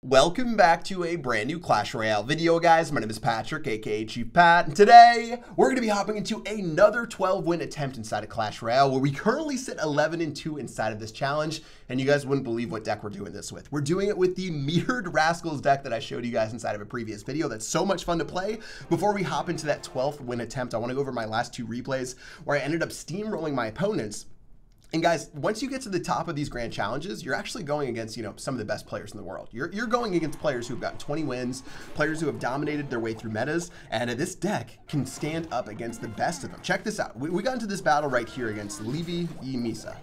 Welcome back to a brand new Clash Royale video, guys. My name is Patrick, aka Chief Pat, and today we're going to be hopping into another 12-win attempt inside of Clash Royale, where we currently sit 11-2 inside of this challenge, and you guys wouldn't believe what deck we're doing this with. We're doing it with the mirrored Rascals deck that I showed you guys inside of a previous video. That's so much fun to play. Before we hop into that 12th win attempt, I want to go over my last two replays where I ended up steamrolling my opponents. And guys, once you get to the top of these grand challenges, you're actually going against, some of the best players in the world. You're going against players who've gotten 20 wins, players who have dominated their way through metas, and this deck can stand up against the best of them. Check this out. We got into this battle right here against Levi Misa,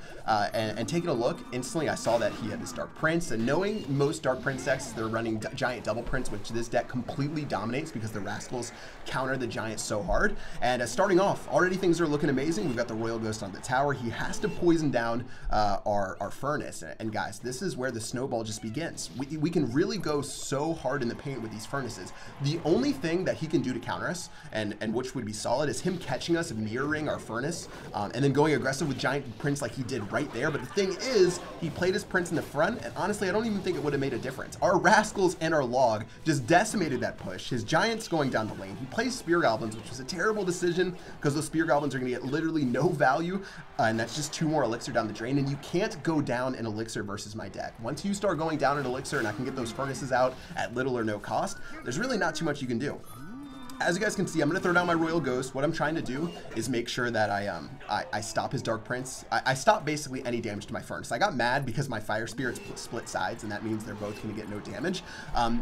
and taking a look, instantly I saw that he had this Dark Prince, and knowing most Dark Prince decks, they're running Giant Double Prince, which this deck completely dominates because the Rascals counter the Giant so hard. And starting off, already things are looking amazing. We've got the Royal Ghost on the tower. He has to poison down our furnace, and guys, this is where the snowball just begins. We can really go so hard in the paint with these furnaces. The only thing that he can do to counter us, and which would be solid, is him catching us, mirroring our furnace, and then going aggressive with Giant Prince like he did right there. But the thing is, he played his Prince in the front, and honestly, I don't even think it would have made a difference. Our Rascals and our Log just decimated that push. His Giant's going down the lane. He plays Spear Goblins, which was a terrible decision because those Spear Goblins are going to get literally no value, and that's just 2 more elixir down the drain, and you can't go down an elixir versus my deck. Once you start going down an elixir and I can get those furnaces out at little or no cost, there's really not too much you can do. As you guys can see, I'm going to throw down my Royal Ghost. What I'm trying to do is make sure that I stop his Dark Prince. I stop basically any damage to my Furnace. I got mad because my Fire Spirits split sides, and that means they're both going to get no damage.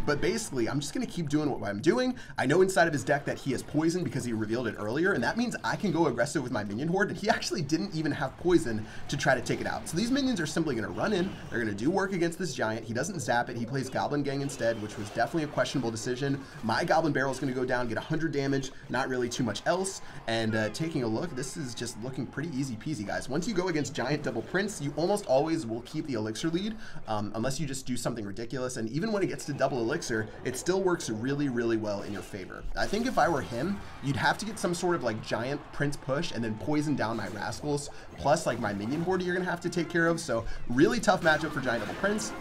But basically, I'm just going to keep doing what I'm doing. I know inside of his deck that he has Poison because he revealed it earlier, and that means I can go aggressive with my Minion Horde, and he actually didn't even have Poison to try to take it out. So these Minions are simply going to run in. They're going to do work against this Giant. He doesn't zap it. He plays Goblin Gang instead, which was definitely a questionable decision. My Goblin Barrel is going to go down, get 100 damage, not really too much else. And taking a look, this is just looking pretty easy peasy, guys. Once you go against Giant Double Prince, you almost always will keep the elixir lead, unless you just do something ridiculous. And even when it gets to double elixir, it still works really, really well in your favor. I think if I were him, you'd have to get some sort of like Giant Prince push and then poison down my Rascals, plus like my Minion Horde you're gonna have to take care of. So really tough matchup for Giant Double Prince.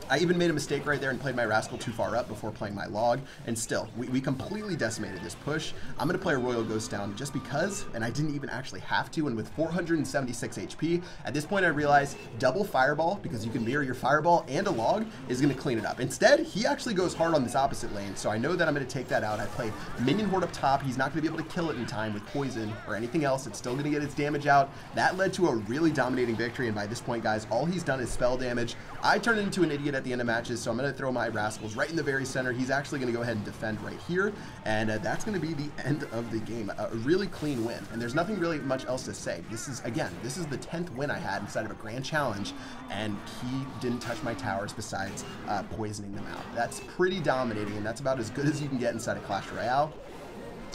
I even made a mistake right there and played my Rascal too far up before playing my Log, and still, we completely decimated this push. I'm going to play a Royal Ghost down just because, and I didn't even actually have to, and with 476 HP, at this point I realized double Fireball, because you can mirror your Fireball and a Log, is going to clean it up. Instead, he actually goes hard on this opposite lane, so I know that I'm going to take that out. I play Minion Horde up top. He's not going to be able to kill it in time with Poison or anything else. It's still going to get its damage out. That led to a really dominating victory, and by this point, guys, all he's done is spell damage. I turned into an idiot at the end of matches, so I'm going to throw my Rascals right in the very center. He's actually going to go ahead and defend right here, and that's going to be the end of the game. A really clean win, and there's nothing really much else to say. This is the 10th win I had inside of a grand challenge, and he didn't touch my towers besides poisoning them out. That's pretty dominating, and that's about as good as you can get inside of Clash Royale.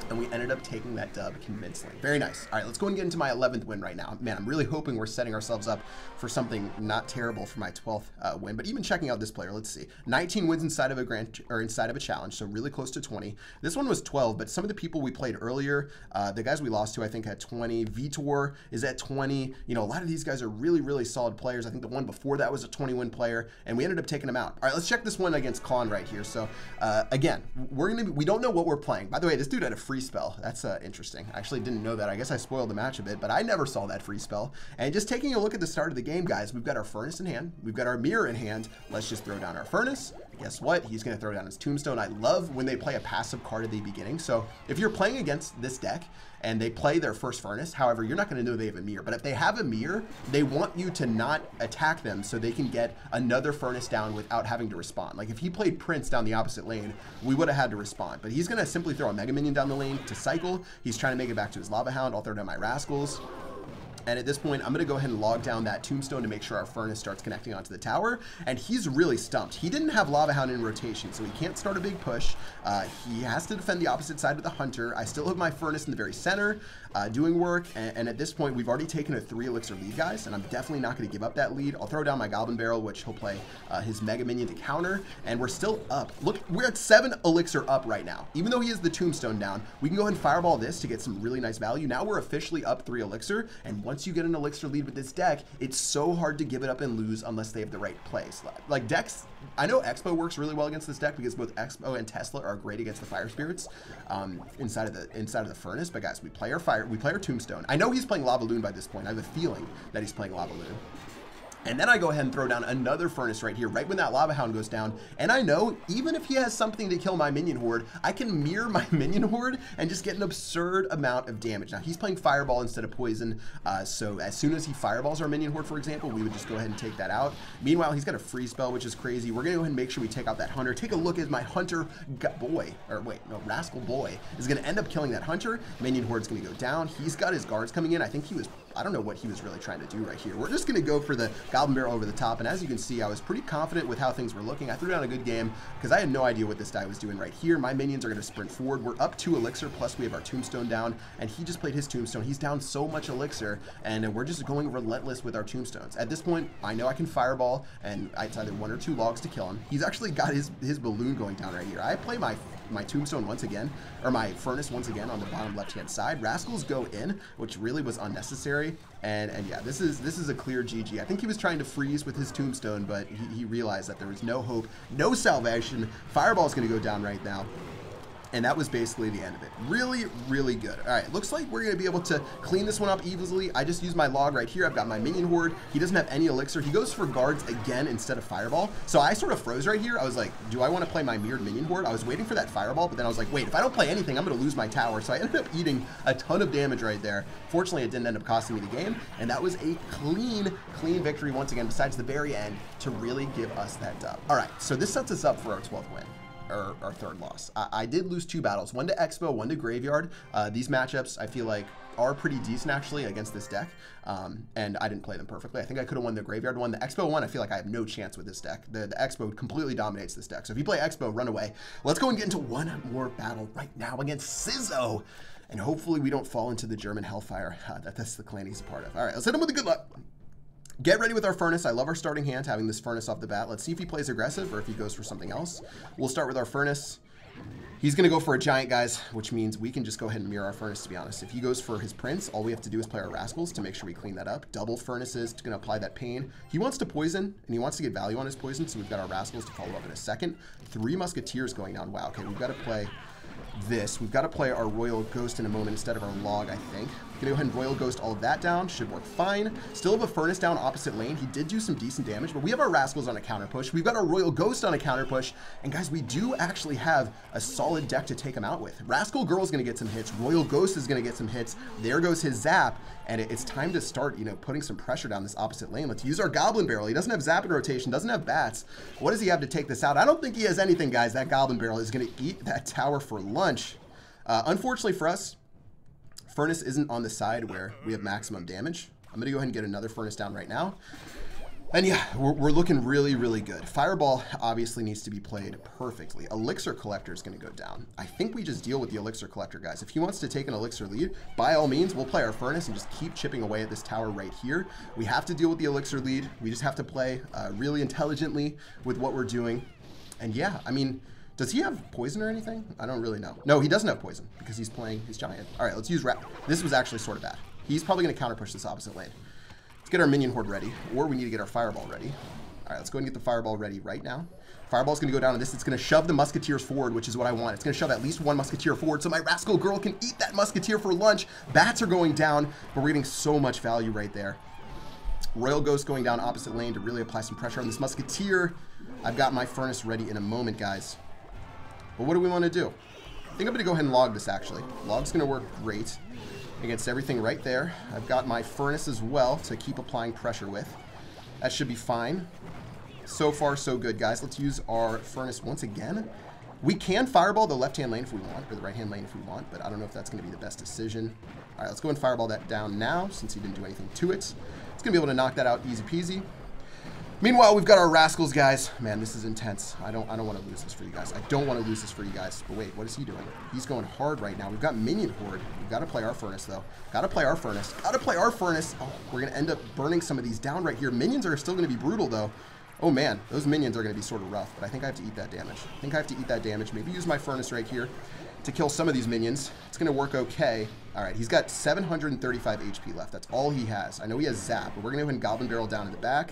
And we ended up taking that dub convincingly. Very nice. All right, let's go and get into my 11th win right now. Man, I'm really hoping we're setting ourselves up for something not terrible for my 12th win. But even checking out this player, let's see. 19 wins inside of a challenge, so really close to 20. This one was 12, but some of the people we played earlier, the guys we lost to, I think had 20. Vitor is at 20. A lot of these guys are really, really solid players. I think the one before that was a 20-win player, and we ended up taking him out. All right, let's check this one against Khan right here. So again, we don't know what we're playing. By the way, this dude had a free spell. That's interesting. I actually didn't know that. I guess I spoiled the match a bit, but I never saw that free spell. And just taking a look at the start of the game, guys, we've got our Furnace in hand. We've got our Mirror in hand. Let's just throw down our Furnace. Guess what? He's going to throw down his Tombstone. I love when they play a passive card at the beginning. So if you're playing against this deck and they play their first Furnace, however, you're not going to know they have a Mirror. But if they have a Mirror, they want you to not attack them so they can get another Furnace down without having to respond. Like if he played Prince down the opposite lane, we would have had to respond. But he's going to simply throw a Mega Minion down the lane to cycle. He's trying to make it back to his Lava Hound. I'll throw down my Rascals. And at this point, I'm going to go ahead and log down that Tombstone to make sure our Furnace starts connecting onto the tower. And he's really stumped. He didn't have Lava Hound in rotation, so he can't start a big push. He has to defend the opposite side of the Hunter. I still have my Furnace in the very center. doing work, and at this point we've already taken a 3 elixir lead, guys, and I'm definitely not going to give up that lead. I'll throw down my Goblin Barrel, which he'll play his Mega Minion to counter, and we're still up. Look, we're at 7 elixir up right now. Even though he has the Tombstone down, we can go ahead and Fireball this to get some really nice value. Now we're officially up 3 elixir, and once once you get an elixir lead with this deck, it's so hard to give it up and lose unless they have the right plays. Like decks, I know Expo works really well against this deck because both Expo and Tesla are great against the Fire Spirits inside of the Furnace. But guys, we play our Tombstone. I know he's playing Lava Loon by this point. I have a feeling that he's playing Lava Loon. And then I go ahead and throw down another Furnace right here, right when that Lava Hound goes down. And I know, even if he has something to kill my minion horde, I can mirror my minion horde and just get an absurd amount of damage. Now, he's playing Fireball instead of Poison, so as soon as he Fireballs our minion horde, for example, we would just go ahead and take that out. Meanwhile, he's got a Freeze spell, which is crazy. We're going to go ahead and make sure we take out that Hunter. Take a look at my Hunter boy, or wait, no, Rascal boy is going to end up killing that Hunter. Minion horde's going to go down. He's got his guards coming in. I think I don't know what he was really trying to do right here. We're just going to go for the Goblin Barrel over the top, and as you can see, I was pretty confident with how things were looking. I threw down a good game because I had no idea what this guy was doing right here. My minions are going to sprint forward. We're up 2 elixir, plus we have our Tombstone down, and he just played his Tombstone. He's down so much elixir, and we're just going relentless with our Tombstones. At this point, I know I can Fireball, and it's either 1 or 2 logs to kill him. He's actually got his balloon going down right here. I play my Tombstone once again, or my Furnace once again on the bottom left-hand side. Rascals go in, which really was unnecessary. And yeah, this is a clear GG. I think he was trying to freeze with his Tombstone, but he realized that there was no hope, no salvation. Fireball's going to go down right now. And that was basically the end of it. Really, really good. All right, looks like we're going to be able to clean this one up easily. I just used my log right here. I've got my minion horde. He doesn't have any elixir. He goes for guards again instead of Fireball. So I sort of froze right here. I was like, do I want to play my mirrored minion horde? I was waiting for that Fireball, but then I was like, wait, if I don't play anything, I'm going to lose my tower. So I ended up eating a ton of damage right there. Fortunately, it didn't end up costing me the game. And that was a clean victory once again, besides the very end, to really give us that dub. All right, so this sets us up for our 12th win. Or our 3rd loss. I did lose 2 battles, 1 to Expo, 1 to Graveyard. These matchups, I feel like, are pretty decent actually against this deck, and I didn't play them perfectly. I think I could have won the Graveyard one. The Expo one, I feel like I have no chance with this deck. The Expo completely dominates this deck. So if you play Expo, run away. Let's go and get into one more battle right now against Sizzo, and hopefully we don't fall into the German Hellfire. That's the clan he's a part of. All right, let's hit him with a good luck. Get ready with our Furnace. I love our starting hand, having this Furnace off the bat. Let's see if he plays aggressive or if he goes for something else. We'll start with our Furnace. He's going to go for a Giant, guys, which means we can just go ahead and mirror our Furnace, to be honest. If he goes for his Prince, all we have to do is play our Rascals to make sure we clean that up. Double Furnaces to going to apply that pain. He wants to poison, and he wants to get value on his poison, so we've got our Rascals to follow up in a second. 3 Musketeers going down. Wow, okay, we've got to play this. We've got to play our Royal Ghost in a moment instead of our log, I think. Gonna go ahead and Royal Ghost all of that down. Should work fine. Still have a Furnace down opposite lane. He did do some decent damage, but we have our Rascals on a counter push. We've got our Royal Ghost on a counter push. And guys, we do actually have a solid deck to take him out with. Rascal Girl's gonna get some hits. Royal Ghost is gonna get some hits. There goes his Zap. And it's time to start, putting some pressure down this opposite lane. Let's use our Goblin Barrel. He doesn't have Zap in rotation, doesn't have Bats. What does he have to take this out? I don't think he has anything, guys. That Goblin Barrel is gonna eat that tower for lunch. Unfortunately for us, Furnace isn't on the side where we have maximum damage. I'm going to go ahead and get another Furnace down right now. And yeah, we're looking really, really good. Fireball obviously needs to be played perfectly. Elixir Collector is going to go down. I think we just deal with the Elixir Collector, guys. If he wants to take an Elixir lead, by all means, we'll play our Furnace and just keep chipping away at this tower right here. We have to deal with the Elixir lead. We just have to play really intelligently with what we're doing. And yeah, I mean, does he have poison or anything? I don't really know. No, he doesn't have poison because he's playing his Giant. All right, let's use This was actually sort of bad. He's probably going to counter push this opposite lane. Let's get our Minion Horde ready, or we need to get our Fireball ready. All right, let's go ahead and get the Fireball ready right now. Fireball's going to go down to this. It's going to shove the Musketeers forward, which is what I want. It's going to shove at least 1 Musketeer forward so my Rascal Girl can eat that Musketeer for lunch. Bats are going down, but we're getting so much value right there. Royal Ghost going down opposite lane to really apply some pressure on this Musketeer. I've got my Furnace ready in a moment, guys. But what do we want to do? I think I'm going to go ahead and log this, actually. Log's going to work great against everything right there. I've got my Furnace as well to keep applying pressure with. That should be fine. So far, so good, guys. Let's use our Furnace once again. We can Fireball the left-hand lane if we want, or the right-hand lane if we want, but I don't know if that's going to be the best decision. All right, let's go and Fireball that down now, since he didn't do anything to it. It's going to be able to knock that out easy peasy. Meanwhile, we've got our Rascals, guys. Man, this is intense. I don't want to lose this for you guys. I don't want to lose this for you guys. But wait, what is he doing? He's going hard right now. We've got Minion Horde. We've got to play our Furnace, though. Got to play our Furnace. Got to play our Furnace. Oh, we're going to end up burning some of these down right here. Minions are still going to be brutal, though. Oh, man. Those minions are going to be sort of rough. But I think I have to eat that damage. I think I have to eat that damage. Maybe use my Furnace right here to kill some of these minions. It's going to work okay. All right, he's got 735 HP left. That's all he has. I know he has Zap, but we're going to go ahead and Goblin Barrel down in the back.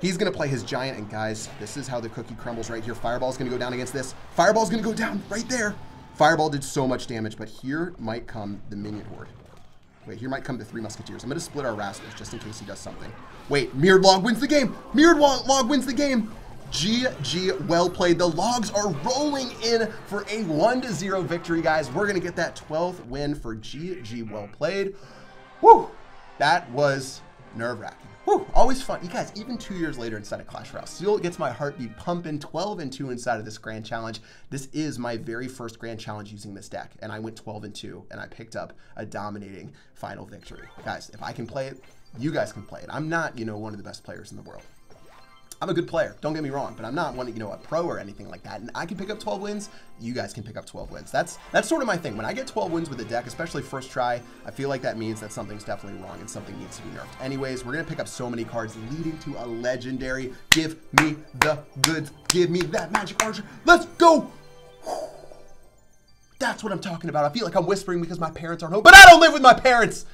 He's going to play his Giant, and guys, this is how the cookie crumbles right here. Fireball's going to go down against this. Fireball's going to go down right there. Fireball did so much damage, but here might come the minion horde. Wait, here might come the 3 Musketeers. I'm going to split our Rascals just in case he does something. Wait, Mirrored Log wins the game. Mirrored Log wins the game. GG, well played. The Logs are rolling in for a 1-0 victory, guys. We're going to get that 12th win for GG, well played. Woo! That was nerve-wracking. Whew, always fun. You guys, even 2 years later inside of Clash Royale, still gets my heartbeat pumping. 12-2 inside of this Grand Challenge. This is my very first Grand Challenge using this deck, and I went 12-2, and I picked up a dominating final victory. Guys, if I can play it, you guys can play it. I'm not, one of the best players in the world. I'm a good player, don't get me wrong, but I'm not one, a pro or anything like that. And I can pick up 12 wins, you guys can pick up 12 wins. That's sort of my thing. When I get 12 wins with a deck, especially first try, I feel like that means that something's definitely wrong and something needs to be nerfed. Anyways, we're gonna pick up so many cards leading to a legendary. Give me the goods, give me that magic archer. Let's go! That's what I'm talking about. I feel like I'm whispering because my parents aren't home, but I don't live with my parents.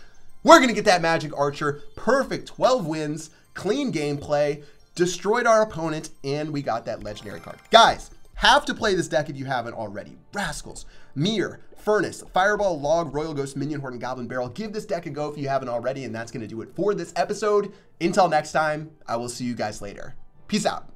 We're gonna get that magic archer. Perfect 12 wins, clean gameplay. Destroyed our opponent, and we got that legendary card. Guys, have to play this deck if you haven't already. Rascals, Mirror, Furnace, Fireball, Log, Royal Ghost, Minion Horde, and Goblin Barrel. Give this deck a go if you haven't already, and that's going to do it for this episode. Until next time, I will see you guys later. Peace out.